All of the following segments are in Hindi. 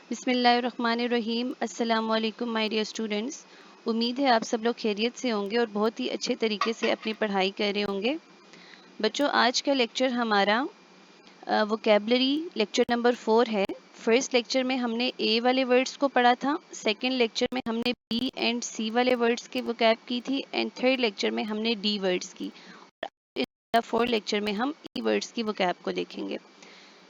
बिस्मिल्लाहिर्रहमानिर्रहीम। अस्सलाम वालेकुम माय डियर स्टूडेंट्स। उम्मीद है आप सब लोग खैरियत से होंगे और बहुत ही अच्छे तरीके से अपनी पढ़ाई कर रहे होंगे। बच्चों, आज का लेक्चर हमारा वोकेबलरी लेक्चर नंबर 4 है। फर्स्ट लेक्चर में हमने ए वाले वर्ड्स को पढ़ा था, सेकंड लेक्चर में हमने बी एंड सी वाले वर्ड्स की वोकैब की थी एंड थर्ड लेक्चर में हमने डी वर्ड्स की। फोर्थ लेक्चर में हम ई वर्ड्स की वोकैब को देखेंगे।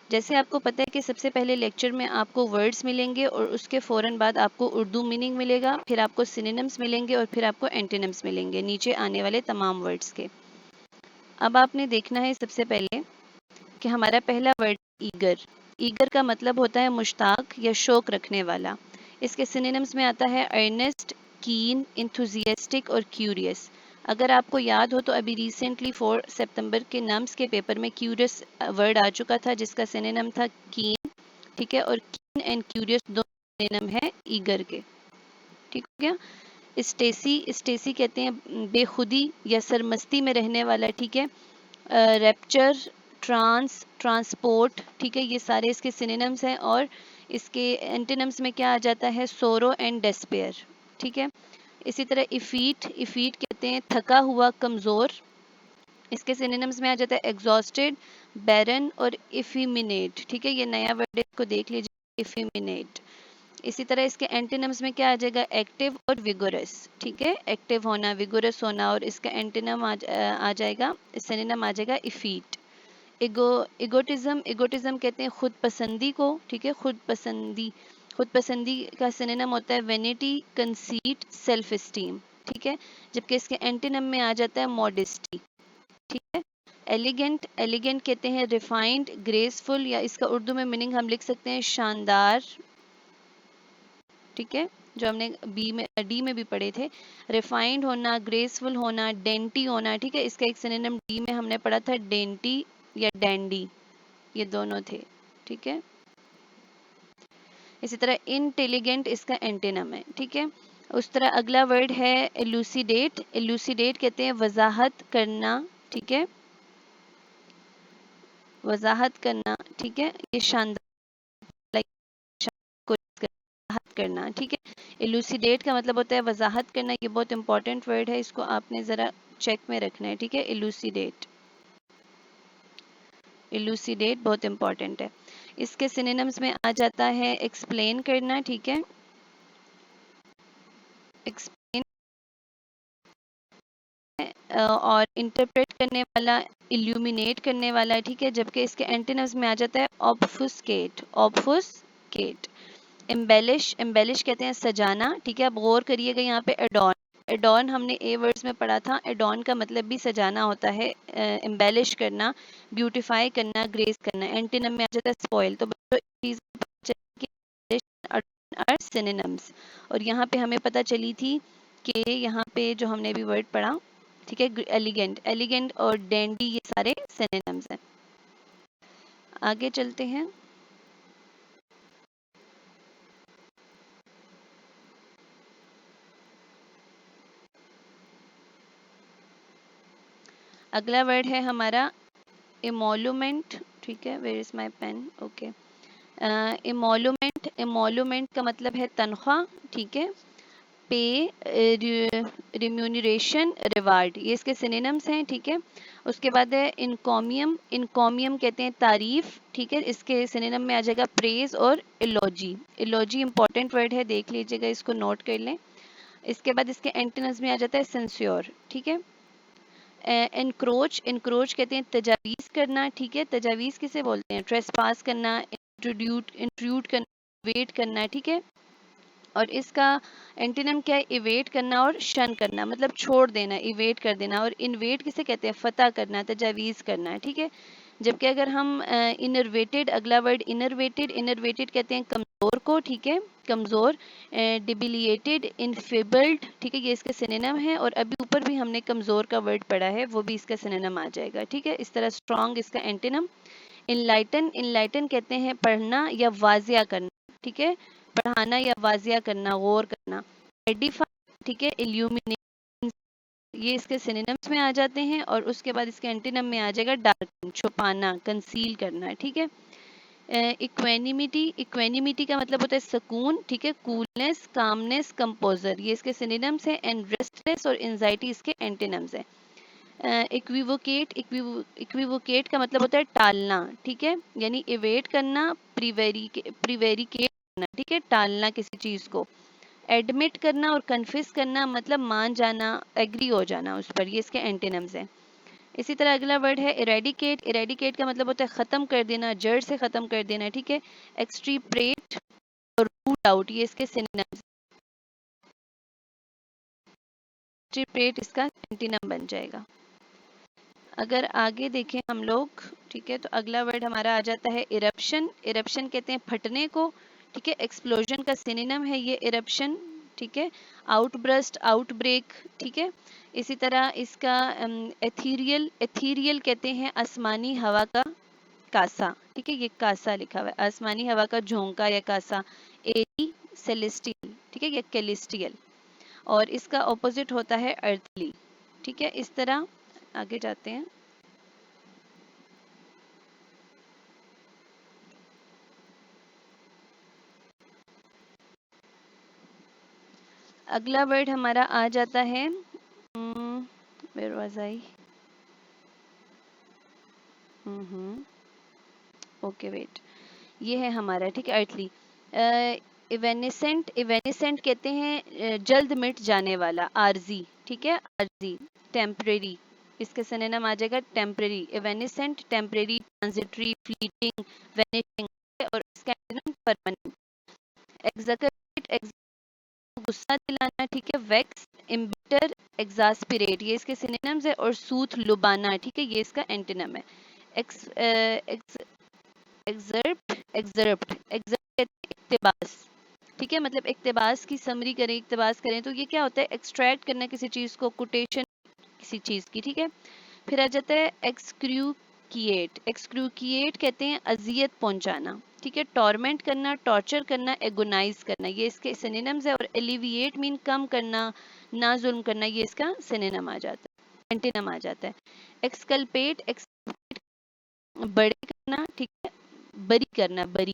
जैसे आपको पता है कि सबसे पहले लेक्चर में आपको वर्ड्स मिलेंगे और उसके फ़ौरन बाद आपको उर्दू मीनिंग मिलेगा, फिर आपको सिनोनिम्स मिलेंगे और फिर आपको एंटोनिम्स मिलेंगे नीचे आने वाले तमाम वर्ड्स के। अब आपने देखना है सबसे पहले कि हमारा पहला वर्ड ईगर। ईगर का मतलब होता है मुश्ताक या शौक रखने वाला। इसके सिनोनिम्स में आता है अर्नेस्ट, कीन, इंथुजियास्टिक और क्यूरियस। अगर आपको याद हो तो अभी रिसेंटली 4 सितंबर के नम्स के पेपर में क्यूरियस वर्ड आ चुका था जिसका सिनोनिम था कीन। ठीक है, और कीन एंड क्यूरियस दो सिनोनिम है ईगर के। ठीक हो गया। स्टेसी, स्टेसी कहते हैं बेखुदी या सरमस्ती में रहने वाला। ठीक है। Rapture, trans, transport. ठीक है, ये सारे इसके सिनोनिम्स हैं और इसके एंटोनिम्स में क्या आ जाता है? Sorrow and despair. ठीक है। इसी तरह इफीट, इफीट कहते हैं थका हुआ, कमज़ोर। इसके सिनोनिम्स में आ जाता है एग्जॉस्टेड, बैरन और इफिमिनेट। ठीक है, ये नया वर्ड इसको देख लीजिए, इफिमिनेट। इसी तरह इसके एंटोनिम्स में क्या आ जाएगा? एक्टिव और विगोरस। ठीक है, एक्टिव होना, विगोरस होना, और इसका एंटोनिम आ जाएगा, सिनोनिम आ जाएगा इफीट। इगोटिज्म, इगोटिज्म कहते हैं खुद पसंदी को। ठीक है, खुद पसंदी, खुद पसंदी का सिनोनिम होता है वेनिटी, कंसीट, सेल्फ एस्टीम। ठीक है, जबकि इसके एंटोनिम में आ जाता है मॉडेस्टी। ठीक है। एलिगेंट, एलिगेंट कहते हैं रिफाइंड, ग्रेसफुल, या इसका उर्दू में मीनिंग हम लिख सकते हैं शानदार। ठीक है, जो हमने बी में डी में भी पढ़े थे, रिफाइंड होना, ग्रेसफुल होना, डेंटी होना। ठीक है, इसका एक सिनोनिम डी में हमने पढ़ा था डेंटी या डैंडी, ये दोनों थे। ठीक है। इसी तरह इंटेलिजेंट इसका एंटेनम है। ठीक है। उस तरह अगला वर्ड है एलुसिडेट। एलुसिडेट कहते हैं वजाहत करना। ठीक है, वजाहत करना। ठीक है, ये शानदार को वजाहत करना। ठीक है, एलुसिडेट का मतलब होता है वजाहत करना। ये बहुत इंपॉर्टेंट वर्ड है, इसको आपने ज़रा चेक में रखना है। ठीक है, एलुसिडेट, एलुसिडेट बहुत इंपॉर्टेंट है। इसके सिनोनिम्स में आ जाता है एक्सप्लेन करना। ठीक है, एक्सप्लेन और इंटरप्रेट करने वाला, इल्यूमिनेट करने वाला। ठीक है, जबकि इसके एंटोनिम्स में आ जाता है ऑब्फुस्केट, ऑब्फुस्केट। एम्बेलिश, एम्बेलिश कहते हैं सजाना। ठीक है, अब गौर करिएगा यहाँ पे एडॉन, एडॉन हमने ए वर्ड्स में पढ़ा था। एडॉन का मतलब भी सजाना होता है, एम्बेलिश करना, ब्यूटिफाई करना, ग्रेस करना। एंटोनिम में आ जाता है स्पॉइल। तो बच्चों चीज आर सिनोनिम्स, और यहाँ पे हमें पता चली थी कि यहाँ पे जो हमने भी वर्ड पढ़ा, ठीक है, एलिगेंट, एलिगेंट और डैंडी, ये सारे सिनोनिम्स हैं। आगे चलते हैं। अगला वर्ड है हमारा इमोलूमेंट। ठीक है, where is my pen? Okay. Emolument, emolument का मतलब है तनख्वाह। ठीक है, पे, रिम्यूनरेशन, रिवार्ड, ये इसके सिनोनिम्स हैं। ठीक है, उसके बाद है इनकॉमियम, इनकॉमियम कहते हैं तारीफ। ठीक है, इसके सिनोनिम में आ जाएगा प्रेज और इलॉजी। इलॉजी इंपॉर्टेंट वर्ड है, देख लीजिएगा, इसको नोट कर लें। इसके बाद इसके एंटोनिम्स में आ जाता है सेंस्योर। ठीक है। एनक्रोच, एनक्रोच कहते हैं तजावीज़ करना। ठीक है, तजावीज़ किसे बोलते हैं? ट्रेसपास करना, इंट्रूड करना, वेट करना। ठीक है, और इसका एंटोनिम क्या है? इवेट करना और शन करना, मतलब छोड़ देना, इवेट कर देना। और इन्वेट किसे कहते हैं? फतह करना, तजावीज़ करना। ठीक है, जबकि अगर हम इनरवेटेड, अगला वर्ड इनरवेटेड, इनरवेटेड कहते हैं कमज़ोर को। ठीक है, कमज़ोर। डिबिलिएटेड, इनफेबल्ड। ठीक है, ये इसके सिनोनिम है, और अभी ऊपर भी हमने कमज़ोर का वर्ड पढ़ा है, वो भी इसका सिनोनिम आ जाएगा। ठीक है, इस तरह स्ट्रॉन्ग इसका एंटोनिम। इनलाइटन, इनलाइटन कहते हैं पढ़ना या वाजिया करना। ठीक है, पढ़ाना या वाजिया करना, गौर करना। एडिफाई, ठीक है, इल्यूमिनेट, ये इसके सिनोनिम्स में आ जाते हैं, और उसके बाद इसके एंटोनिम में आ जाएगा डार्कन, छुपाना, कंसील करना। ठीक है, इक्वेनिमिटी, इक्वेनिमिटी का मतलब होता है सुकून, ठीक है, कूलनेस, कामनेस, कंपोजर, ये इसके सिनोनिम्स हैं। एंड रेस्टलेस और एंजाइटी इसके एंटोनिम्स हैं। इक्विवोकेट, इक्विवोकेट का मतलब होता है टालना, ठीक है, यानी इवेट करना, प्रिवेरिकेट करना, ठीक है, टालना किसी चीज को। एडमिट करना और कन्फिस करना मतलब मान जाना, एग्री हो जाना उस पर, ये इसके एंटोनिम्स हैं। इसी तरह अगला वर्ड है इरेडिकेट, इरेडिकेट का मतलब होता है खत्म कर देना, जड़ से खत्म कर देना, ठीक है। एक्सट्रीपरेट और रूट आउट, ये इसके सिनोनिम्स। एक्सट्रीपरेट इसका एंटीनम बन जाएगा। अगर आगे देखें हम लोग, ठीक है, तो अगला वर्ड हमारा आ जाता है इरप्शन। इरप्शन कहते हैं फटने को, ठीक है। एक्सप्लोजन का सिनोनिम है ये इरप्शन, ठीक है। आउटब्रस्ट, आउटब्रेक, ठीक है। इसी तरह इसका एथीरियल, एथीरियल कहते हैं आसमानी हवा का कासा, ठीक है, ये कासा लिखा हुआ है, आसमानी हवा का झोंका या कासा। एरी, सेलेस्टियल, ठीक है, ये कैलिस्टियल। और इसका ऑपोजिट होता है अर्थली, ठीक है। इस तरह आगे जाते हैं। अगला वर्ड हमारा आ जाता है, where was I, okay wait, ये है हमारा, ठीक है, अर्थली। इवेनिसेंट, इवेनिसेंट कहते हैं जल्द मिट जाने वाला, आरजी, ठीक है, आरजी। टेम्परेरी, इसके सिनोनिम आ जाएगा temporary. Evanescent, temporary, transitory, fleeting, vanishing, और इसका एंटोनिम परमानेंट। एग्जैक्रेट, गुस्सा दिलाना, ठीक है। वेक्स, इम्बिटर, एग्जास्पिरेट, ये इसके सिनोनिम्स है। और सूथ, लुबाना, ठीक है, ये इसका एंटोनिम है। एक्स एक्सर्प्ट, एक्सर्प्ट, एक्सर्प्ट इक्तिबास, ठीक है, मतलब इक्तिबास की समरी करें, इक्तिबास करें, तो ये क्या होता है, एक्सट्रैक्ट करना किसी चीज को, कोटेशन किसी चीज की, ठीक है। फिर आ जाता है एक्सक्रूकिएट, एक्सक्रूकिएट कहते हैं अजियत पहुंचाना, ठीक है। टॉर्मेंट करना, टॉर्चर करना, एगोनाइज करना, ये इसके सिनोनिम्स है। और एलिविएट मीन कम करना, ना जुल्म करना, ये इसका सिनोनिम आ जाता है, एंटीनम आ जाता है। एक्सकल्पेट, बड़े करना, ठीक है, बरी करना, बरी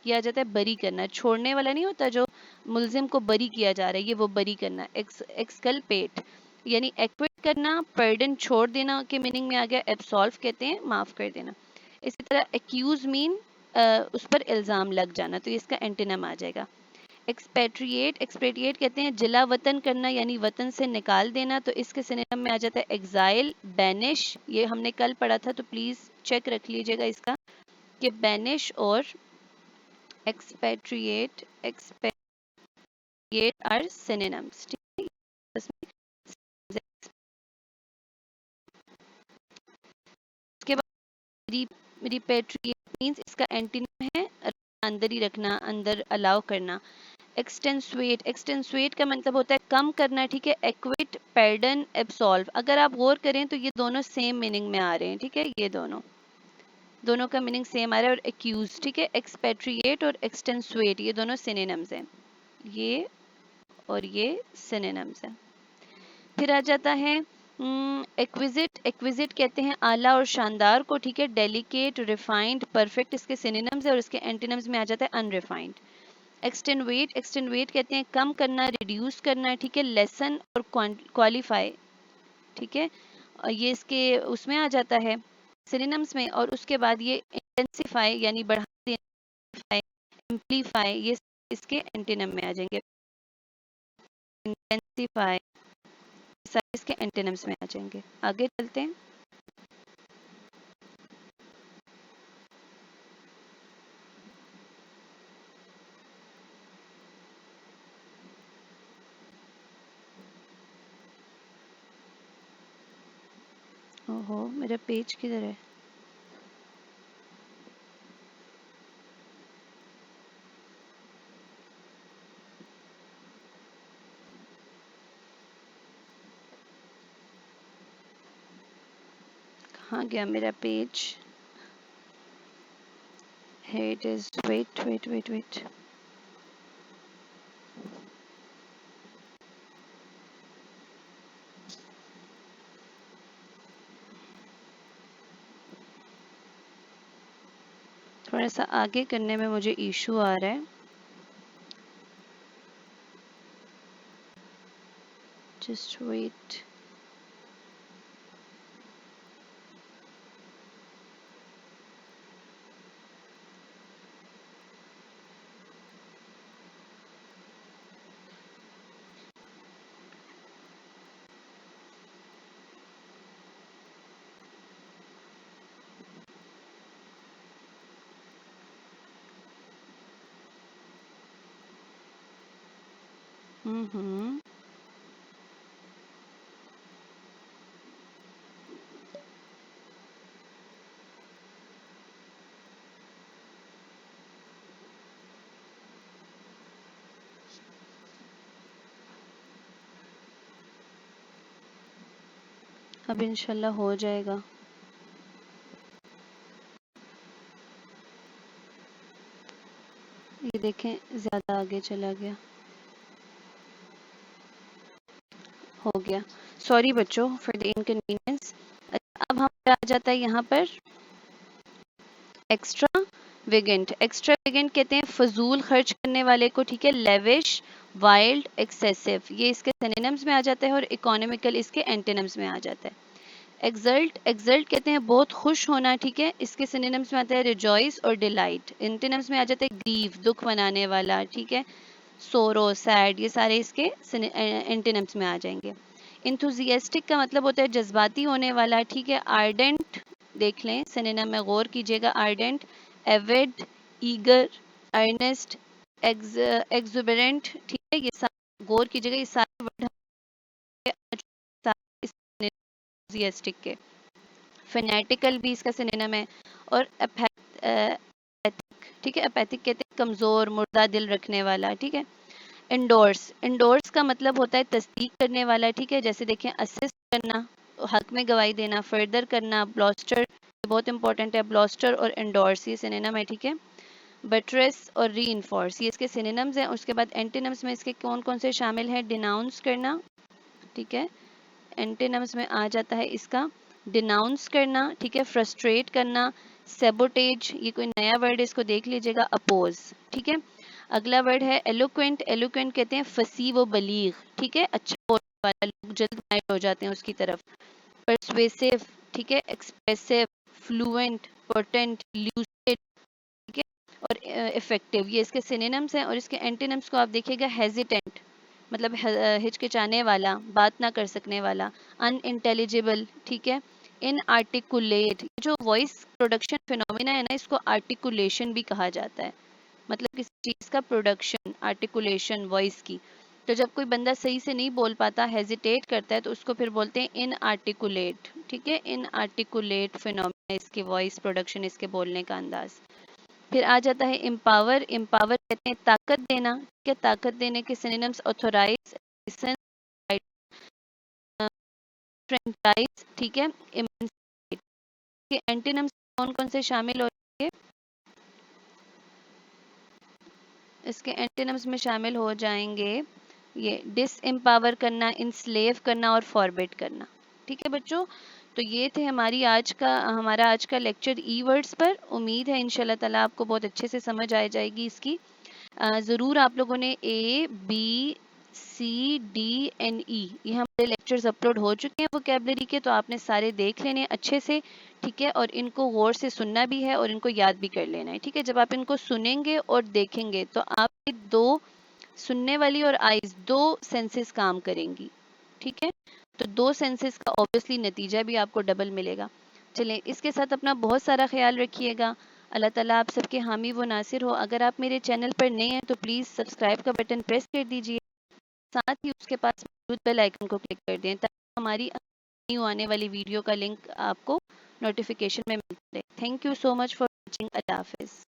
किया जाता है, बरी करना, छोड़ने वाला नहीं होता जो मुल्जिम को बरी किया जा रहा है, ये वो बरी करना। एक्सकल्पेट यानी एक्विट करना, पर्डन छोड़ देना के मीनिंग में आ गया। एब्सॉल्व कहते हैं माफ कर देना। इसी तरह एक्यूज मीन उस पर इल्जाम लग जाना, तो इसका एंटीनम आ जाएगा। एक्सपेट्रिएट, एक्सपेट्रिएट कहते हैं जिला वतन करना, यानी वतन से निकाल देना, तो इसके सिनोनिम में आ जाता है एग्जाइल, बैनिश, ये हमने कल पढ़ा था, तो प्लीज चेक रख लीजिएगा इसका कि बैनिश और expatriate, expatriate are synonyms, ठीक है। इसमें उसके बाद repatriate means इसका एंटीनम है अंदर ही रखना, अंदर अलाउ करना। एक्सटेंसुएट, एक्सटेंसुएट का मतलब होता है कम करना, ठीक है। एक्विट, पैर्डन, एब्सॉल्व, अगर आप गौर करें तो ये दोनों सेम मीनिंग में आ रहे हैं, ठीक है, ये दोनों, दोनों का मीनिंग सेम आ रहा है। और एक्यूज, ठीक है, एक्सपेट्रिएट और एक्सटेंसुएट, ये दोनों सिनोनिम्स हैं, ये और ये सिनोनिम्स हैं। फिर आ जाता है एक्विजिट, एक्विजिट कहते हैं आला और शानदार को, ठीक है। डेलिकेट, रिफाइंड, परफेक्ट, इसके सिनोनिम्स है। और इसके एंटीनिम्स में आ जाता है अनरिफाइंड। एक्सटेनुएट, एक्सटेनुएट कहते हैं कम करना, रिड्यूस करना, ठीक है। लेसन और क्वालिफाई, ठीक है, ये इसके उसमें आ जाता है सिनोनिम्स में। और उसके बाद ये इंटेंसिफाई यानी बढ़ा देना, एम्पलीफाई, ये इसके एंटीनिम में आ जाएंगे। इंटेंसिफाई, सारे इसके एंटीनिम्स में आ जाएंगे। आगे चलते हैं। ओहो, मेरा पेज किधर है? कहाँ गया मेरा page? Here it is. Wait, wait, wait, wait. थोड़ा थोड़ा सा आगे करने में मुझे इशू आ रहा है। Just wait. हम्म। अब इंशाल्लाह हो जाएगा। ये देखें ज़्यादा आगे चला गया। हो गया। सॉरी बच्चों फॉर द इनकन्वीनियंस। अब हमारा आ जाता है यहाँ पर एक्स्ट्रा वेगेंट। एक्स्ट्रा वेगेंट कहते हैं फजूल खर्च करने वाले को, ठीक है। लेविश, वाइल्ड, एक्सेसिव, ये इसके सिनोनिम्स में आ जाता है और इकोनॉमिकल इसके एंटोनिम्स में आ जाता है। एक्सल्ट, एक्सल्ट कहते हैं बहुत खुश होना, ठीक है। इसके सिनोनिम्स में आता है रिजॉइस और डिलाइट। एंटोनिम्स में आ जाता है ग्रीव, दुख मनाने वाला, ठीक है। सोरो, सैड, ये सारे इसके एंटोनिम्स में आ जाएंगे। इंथुजियास्टिक का मतलब होता है जज्बाती होने वाला, ठीक है। आर्डेंट देख लें, सिनोनिम में गौर कीजिएगा। आर्डेंट, एविड, ईगर, अर्नेस्ट, एक्जुबरेंट, ठीक है। ये सारे गौर कीजिएगा, ये सारे वर्ड इंथुजियास्टिक के। फेनेटिकल भी इसका सिनोनिम है। और एपैथिक, ठीक है। एपैथिक कहते हैं कमज़ोर, मुर्दा दिल रखने वाला, ठीक है। इंडोर्स, इंडोर्स का मतलब होता है तस्दीक करने वाला, ठीक है। जैसे देखें असिस्ट करना, हक में गवाही देना, फर्दर करना। ब्लॉस्टर बहुत इंपॉर्टेंट है, ब्लॉस्टर और इंडोर्स ये सिनोनिम है, ठीक है। बट्रेस और री इन्फोर्स ये इसके सिनोनिम्स हैं। उसके बाद एंटोनिम्स में इसके कौन कौन से शामिल हैं? डिनाउंस करना, ठीक है। एंटोनिम्स में आ जाता है इसका डिनाउंस करना, ठीक है। फ्रस्ट्रेट करना, सेबोटेज, ये कोई नया वर्ड है, इसको देख लीजिएगा। अपोज, ठीक है। अगला वर्ड है एलोक्वेंट। एलोक्वेंट कहते हैं फसी व बलीग, ठीक है, अच्छा बोलने वाला, लोग जल्द माइल हो जाते हैं उसकी तरफ। परसुएसिव, ठीक है। एक्सप्रेसिव, फ्लुएंट, पोटेंट, ल्यूसिड, ठीक है। और इफेक्टिव ये इसके सिनोनिम्स हैं। और इसके एंटोनिम्स को आप देखिएगा। हेजिटेंट मतलब हिचकिचाने वाला, बात ना कर सकने वाला। अनइंटेलिजिबल, ठीक है। इनआर्टिकुलेट, जो वॉइस प्रोडक्शन फिनोमिना है ना, इसको आर्टिकुलेशन भी कहा जाता है। मतलब किसी चीज़ का प्रोडक्शन, आर्टिकुलेशन वॉइस की। तो जब कोई बंदा सही से नहीं बोल पाता, हेजिटेट करता है, तो उसको फिर बोलते हैं इनआर्टिकुलेट, ठीक है। इनआर्टिकुलेट फिनोमिना इसकी वॉइस प्रोडक्शन, इसके बोलने का अंदाज। फिर आ जाता है एम्पावर। एम्पावर कहते हैं ताकत देना, ठीक है। ताकत देने के सिनोनिम्स ऑथोराइज, फ्रेंचाइज, ठीक है। इमेंसिपेट के एंटोनिम्स कौन कौन से शामिल होंगे? इसके एंटोनिम्स में शामिल हो जाएंगे ये डिस एम्पावर करना, इंस्लेव करना और फॉरबिट करना, ठीक है बच्चों। तो ये थे हमारा आज का लेक्चर ई वर्ड्स पर। उम्मीद है इंशाल्लाह ताला आपको बहुत अच्छे से समझ आ जाएगी इसकी। ज़रूर आप लोगों ने ए, बी, सी, डी एंड ई ये हमारे लेक्चर्स अपलोड हो चुके हैं वोकैबलरी के, तो आपने सारे देख लेने अच्छे से, ठीक है। और इनको गौर से सुनना भी है और इनको याद भी कर लेना है, ठीक है। जब आप इनको सुनेंगे और देखेंगे तो आपकी दो सुनने वाली और आइज दो सेंसेस काम करेंगी, ठीक है। तो दो सेंसेस का ऑब्वियसली नतीजा भी आपको डबल मिलेगा। चलें, इसके साथ अपना बहुत सारा ख्याल रखिएगा। अल्लाह ताला आप सबके हामी व नासिर हो। अगर आप मेरे चैनल पर नए हैं तो प्लीज़ सब्सक्राइब का बटन प्रेस कर दीजिए, साथ ही उसके पास मौजूद बेल आइकन को क्लिक कर दें ताकि हमारी न्यू आने वाली वीडियो का लिंक आपको नोटिफिकेशन में मिलता रहे। Thank you so much for watching. अल्लाह हाफिज़।